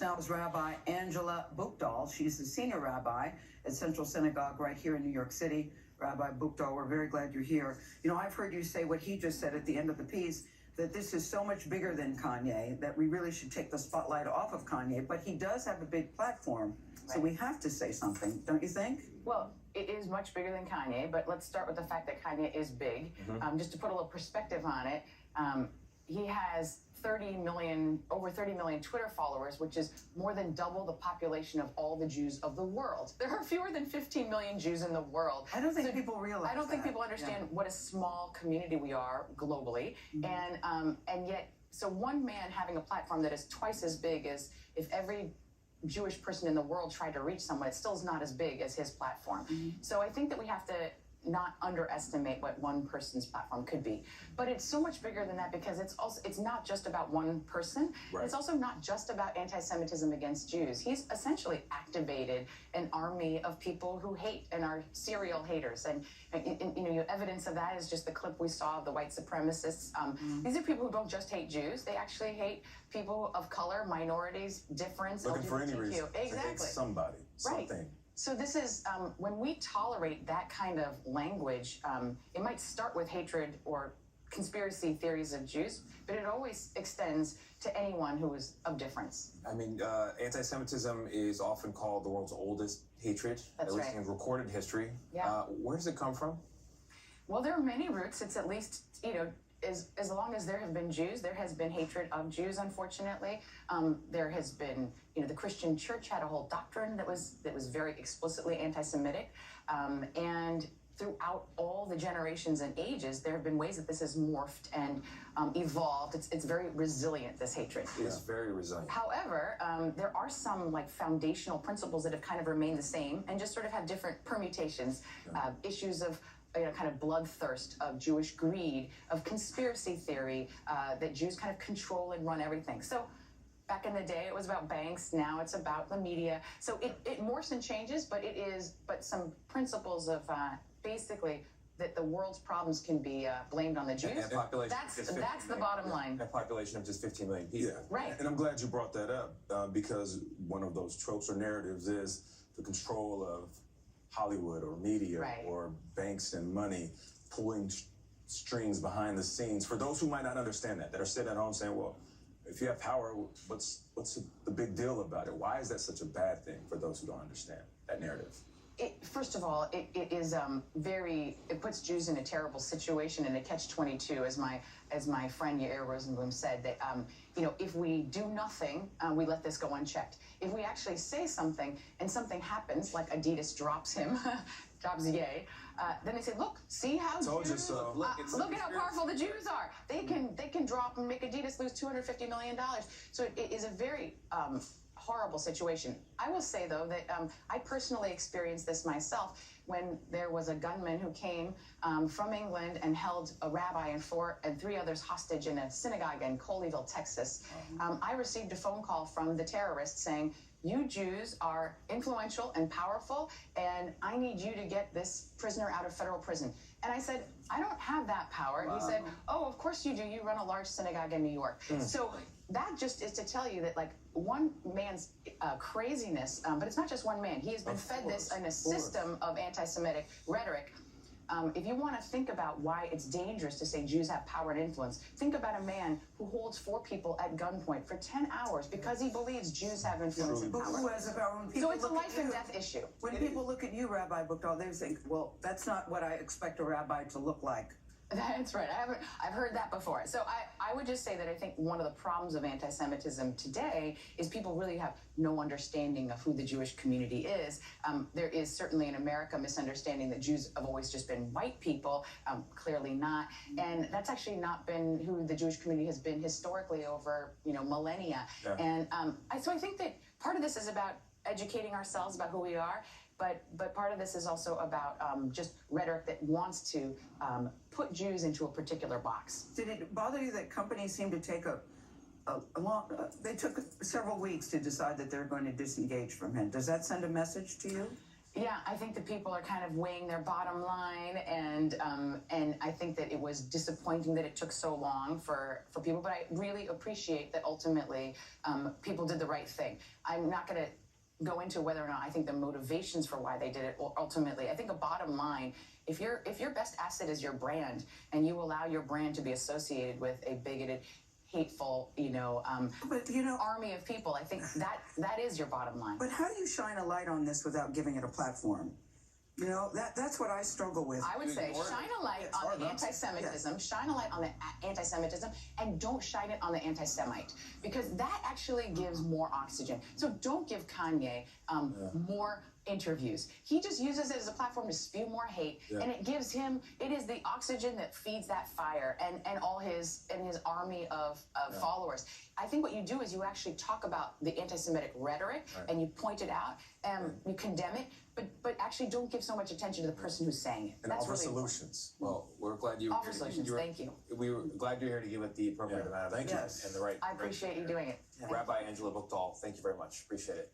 now is Rabbi Angela Buchdahl. She's the senior rabbi at Central Synagogue right here in New York City. Rabbi Buchdahl, we're very glad you're here. You know, I've heard you say what he just said at the end of the piece, that this is so much bigger than Kanye, that we really should take the spotlight off of Kanye, but he does have a big platform, so we have to say something, don't you think? Well, it is much bigger than Kanye, but let's start with the fact that Kanye is big. Just to put a little perspective on it, he has over 30 million Twitter followers, which is more than double the population of all the Jews of the world. There are fewer than 15 million Jews in the world. I don't think people realize I don't think people understand what a small community we are globally. And yet, so one man having a platform that is twice as big as if every Jewish person in the world tried to reach someone, it still is not as big as his platform. So I think that we have to not underestimate what one person's platform could be. But it's so much bigger than that because it's not just about one person. Right. It's also not just about anti-Semitism against Jews. He's essentially activated an army of people who hate and are serial haters. And you know, evidence of that is just the clip we saw of the white supremacists. These are people who don't just hate Jews, they actually hate people of color, minorities, difference, looking LGBTQ. for any reason. Exactly. Hate somebody, something. Right. So this is, when we tolerate that kind of language, it might start with hatred or conspiracy theories of Jews, but it always extends to anyone who is of difference. I mean, anti-Semitism is often called the world's oldest hatred, That's at least right. in recorded history. Yeah. Where does it come from? Well, there are many roots. It's at least, you know, as long as there have been Jews, there has been hatred of Jews, unfortunately. There has been, you know, the Christian church had a whole doctrine that was very explicitly anti-Semitic. And throughout all the generations and ages, there have been ways that this has morphed and evolved. It's very resilient, this hatred. It's very resilient. However, there are some like foundational principles that have kind of remained the same and just sort of have different permutations, issues of kind of bloodthirst, of Jewish greed, of conspiracy theory, that Jews kind of control and run everything. So back in the day, it was about banks. Now it's about the media. So it morphs and changes, but some principles of basically that the world's problems can be blamed on the Jews. And population that's the bottom line. A population of just 15 million people. Yeah. Right. And I'm glad you brought that up because one of those tropes or narratives is the control of Hollywood or media or banks and money pulling strings behind the scenes. For those who might not understand that are sitting at home saying, well, if you have power, what's the big deal about it? Why is that such a bad thing for those who don't understand that narrative? First of all, it is it puts Jews in a terrible situation and a catch-22, as my friend Yair Rosenblum said, that you know, if we do nothing, we let this go unchecked. If we actually say something and something happens, like Adidas drops him, drops Ye, then they say, look, see how Told you Jews, so. look at how powerful the Jews are. They can drop and make Adidas lose $250 million. So it is a very horrible situation. I will say, though, that I personally experienced this myself when there was a gunman who came from England and held a rabbi and three others hostage in a synagogue in Coleyville, Texas. I received a phone call from the terrorist saying, you Jews are influential and powerful, and I need you to get this prisoner out of federal prison. And I said, I don't have that power. Wow. He said, oh, of course you do. You run a large synagogue in New York. So that just is to tell you that, like, one man's craziness, but it's not just one man. He has been fed this in a system of anti-Semitic rhetoric. If you want to think about why it's dangerous to say Jews have power and influence, think about a man who holds 4 people at gunpoint for 10 hours because he believes Jews have influence and power. Who has the power? So it's a life and death issue. When people look at you, Rabbi Buchdahl, they think, well, that's not what I expect a rabbi to look like. That's right. I've heard that before. So I would just say that I think one of the problems of anti-Semitism today is people really have no understanding of who the Jewish community is. There is certainly in America misunderstanding that Jews have always just been white people. Clearly not. And that's actually not been who the Jewish community has been historically over, millennia. Yeah. And so I think that part of this is about educating ourselves about who we are. But part of this is also about just rhetoric that wants to put Jews into a particular box. Did it bother you that companies seem to take they took several weeks to decide that they're going to disengage from him? Does that send a message to you? Yeah, I think that people are kind of weighing their bottom line, and I think that it was disappointing that it took so long for people. But I really appreciate that ultimately people did the right thing. I'm not going to go into whether or not I think the motivations for why they did it. Or ultimately, I think a bottom line: if your best asset is your brand, and you allow your brand to be associated with a bigoted, hateful, army of people, I think that is your bottom line. But how do you shine a light on this without giving it a platform? That's what I struggle with. I would say shine a light on the anti-Semitism, yes. Shine a light on the anti-Semitism, and don't shine it on the anti-Semite, because that actually gives more oxygen. So don't give Kanye more interviews. He just uses it as a platform to spew more hate, and it is the oxygen that feeds that fire and all his army of followers. I think what you do is you actually talk about the anti-Semitic rhetoric, and you point it out, and you condemn it, but actually don't give so much attention to the person who's saying it. And That's offer really solutions. Well, we're glad you offer solutions. Thank you. We were glad you're here to give it the appropriate amount of Thank you. and the right. I appreciate you doing it. Rabbi Angela Bookdahl, thank you very much. Appreciate it.